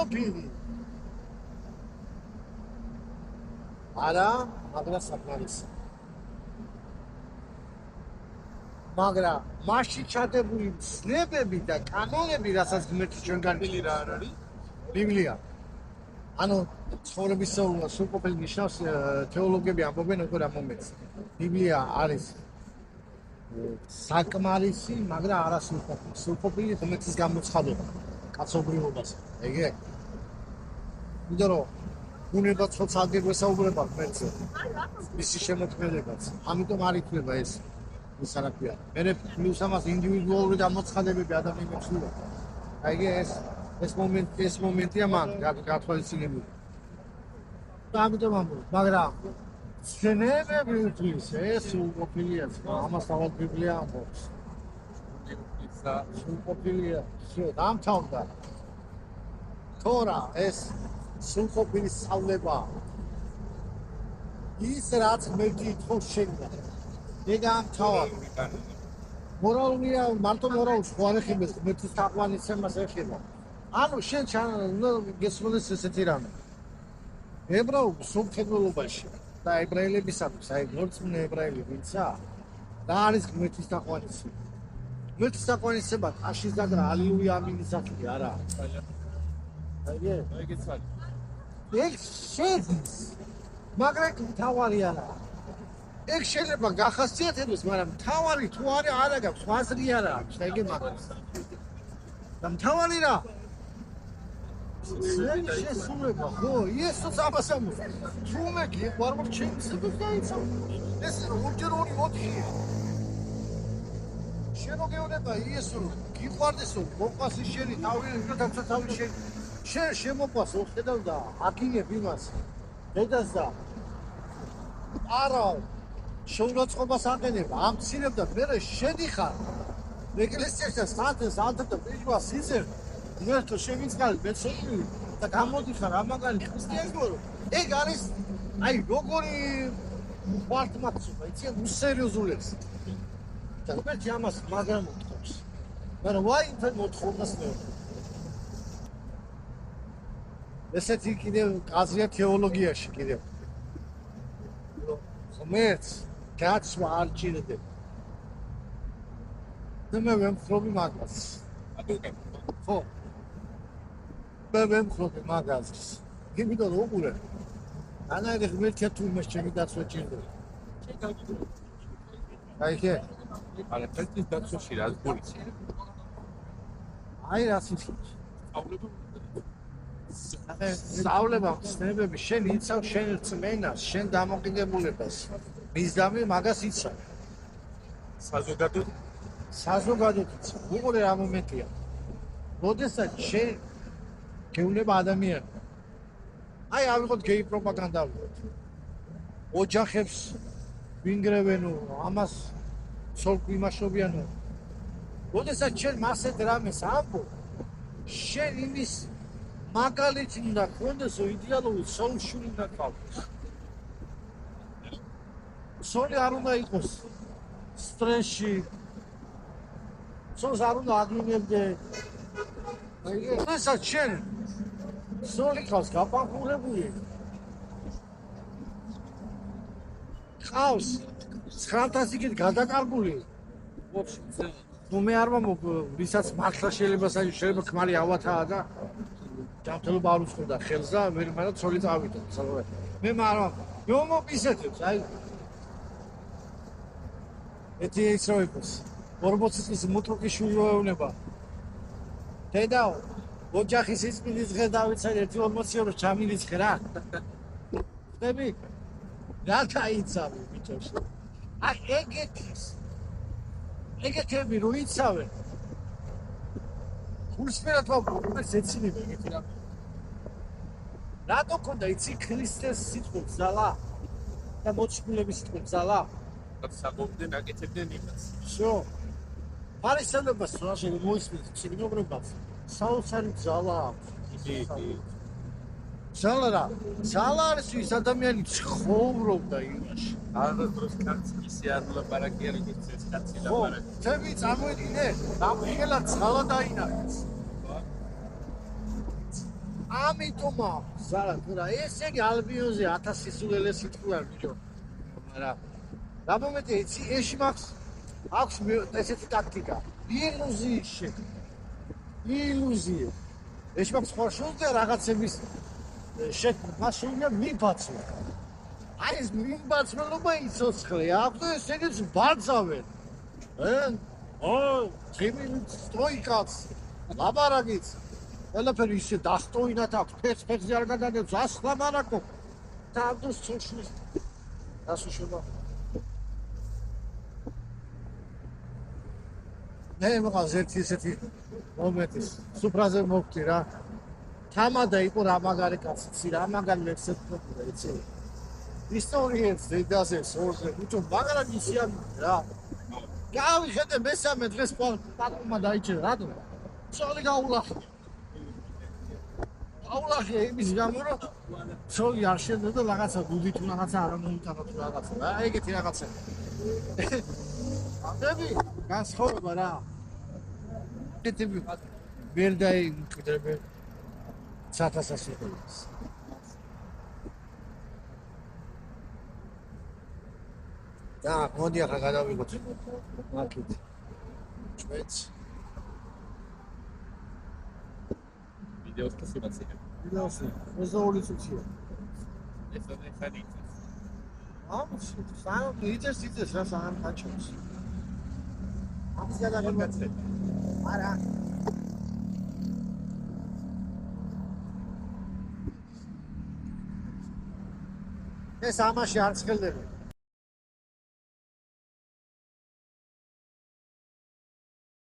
სრულყოფილი. არა, მაგრამ საკმარისი. მაგრამ მასში ჩადებული ცნებები და კანონები, რასაც ღმერთი ჩვენგან რა არის? ბიბლია. ანუ ცხოვრების სრულყოფილი ნიშნავს თეოლოგები ამბობენ უკვე რა მომენტს. ბიბლია არის საკმარისი, მაგრამ არა სრულყოფილი. სრულყოფილი ღმერთის გამოცხადება კაცობრიობას. ეგე? იმიტომ რომ უნება ცოცხალ გვესაუბრება ღმერთზე. მისი შემოქმედებაც. ამიტომ არ იქნება ეს რა ქვია. მე პლუს ამას ინდივიდუალური გამოცხადებები ადამიანებს უვარ. აი ეს მომენტია მან გათვალისწინებული. და ამიტომ ამბობ, მაგრამ ცნებები უთვის ეს სრულყოფილია, ამას თავად ბიბლია ამბობს. სრულყოფილია, დამთავრდა. თორა ეს სრულყოფილი სწავლება ის რაც მეტი თხოვს შეგდა. მეგამთავრდა. მორალურია, მარტო მორალს ხო არ ეხება, ღმერთის თაყვანისცემას ეხება. ანუ შენ გესმოდეს ესეთი რამე. ებრაულ სულთქებულობაში და ებრაელებისათვის, აი მორწმუნე ებრაელი ვინცა, რა არის ღმერთის თაყვანისცემა? ღმერთის თაყვანისცემა აშის დაგრა ალილუია ამინის სახელი არა. ეგეც არის. ეგ შედის. მაგრამ ეგ თავარი არა. ეგ შეიძლება გახასიათებდეს, მაგრამ თავარი თუ არა გაქვს, აზრი არა აქვს და ეგე მაგას. და თავარი რა? შესრულება, ხო, იესოს ამას ამბობს. თუ მე გიყვარ ჩემს სიტყვას დაიცავ. ეს ორჯერ 4-4-ია. შენო გეუბნება იესო, გიყვარდესო, მოყვას შენი თავი, თვითონ თავი შენი. შენ შემოყვას, ხედავ და აკინებ იმას. დედას და არა შეურაცხყოფას აყენებ, ამცირებ და მე შედიხარ. ეკლესიაში სტატეს ალტა ბიჭვას იზერ. მერტო შევიწყალ მეცოდნი და გამოდიხარ ამაგალი ქრისტიანობა. ეგ არის აი როგორი პარტმაცობა, იცი უსერიოზულებს. და მე ამას მაგრამ მოთხოვს. მაგრამ ვაი თენ მოთხოვდას მე. ესეთი კიდევ ყაზია თეოლოგიაში კიდევ. ღმერთს გაცვა არ ჭირდება. და მე ვემხრობი მაგას. ხო. მე ვემხრობი მაგას. იმიტომ რომ უყურე. ანაირი ღმერთია თუ იმას ჩემი დაცვა ჭირდება. აი ხე. არა, ფერტის დაცვაში რა გულიც. აი რა სიტყვა. სწავლება ცნებები შენ იცავ შენ რწმენას, შენ დამოკიდებულებას. მისდამი მაგას იცავ. საზოგადოდ იცავ. უყურე რა მომენტია. როდესაც შენ გეუბნება ადამიანი. აი ავიღოთ გეი პროპაგანდა ავიღოთ. ოჯახებს ვინგრევენო, ამას ცოლქვი იმაშობიანო. როდესაც შენ მასეთ რამეს ამბობ, შენ იმის მაგალითი უნდა გქონდეს, იდეალური სოლიუშენი უნდა გქონდეს. სოლი არ უნდა იყოს სტრესში. სოლს არ უნდა აგინებდე. აი ესა შენ სოლი ყავს გაპანხურებული. ყავს 900 იქით გადაკარგული. ნუ მე არ მომოგ, ვისაც მართლა შეიძლება ქმარი ავათაა და ჯანმრთელობა არ უცხოდა ხელს და მაგრამ ცოლი წავიდა სალოე. მე მაგრამ მომოპისეთებს, აი ეთი ის რო იყოს 40 წლის მოტროკი შულოვნება. დედაო, ოჯახის ისმინის დღე დავიცალე 1 40 ჩამირიცხე რა. ხდები? რა დაიცავე ბიჭებს. აი ეგეთები რო იცავენ. გულსმერად ვაბრუნებ ეცინები ეგეთი რა. რატო ქონდა იცი ქრისტეს სიტყვის ზალა და მოწმულების სიტყვის ზალა? საბობდნენ აკეთებდნენ იმას. შო. ფარისევლებას რა შემოისმის ციგნობრებას. საოცარი ზალა აქვს. იგი ზალა არის ის ადამიანი ცხოვრობდა იმაში. არასდროს კაცი ისე არ ლაპარაკია როგორც ეს კაცი ლაპარაკი. თემი წარმოიდგინე, დამხელად ზალა დაინახეს. ამიტომ ზარა ესე იგი ალბიონზე 1000 სულელე სიტყვა არ ბიჭო. მაგრამ რა მომენტი იცი ეში აქვს ესეთი ტაქტიკა. ილუზია. ეში მაქვს ხორშულზე რაღაცების მასშია მიბაცო. აი ეს მიბაცმელობა იცოცხლე. აბა ესენიც ბაძავენ. ჩემი სტროიკაც, ლაბარაკიც. ყველაფერი ისე დასტოინათ აქვს, ფერს-ფერზე არ გადადებს, ასლა მარაკო. თავს ცოცხლის. დასუშობა. მე მოგავს ერთი ესეთი მომენტი, სუფრაზე მოვხდი რა. თამადა იყო რა მაგარი კაცი, რა მაგარი ლექსები იცი. ისტორიებს დედაზე სორზე, უჩო მაგრამ ისია რა. გავიხედე მესამე დღეს პატუმა დაიჭერა, რატო? ცოლი გაულახე. აულახე იმის გამო რომ ცოლი არ შეძლო და რაღაცა გუდი თუ რაღაცა არ მომიტანა თუ რაღაცა. რა ეგეთი რაღაცა. ამდები განსხვავება რა. ეთები ვერ დაიმკვიდრებენ 1000-ას იყოს. და მოდი ახლა გადავიღოთ მარკეტ. შვეიცი. ვიდეოს კასურაცია. ვიდეოსი 22 წუთია. ეს არის ხანი. სამ იწეს რა სამ გაჩვენს. ამის გადაღება არა. ეს ამაში არ ცხელდება.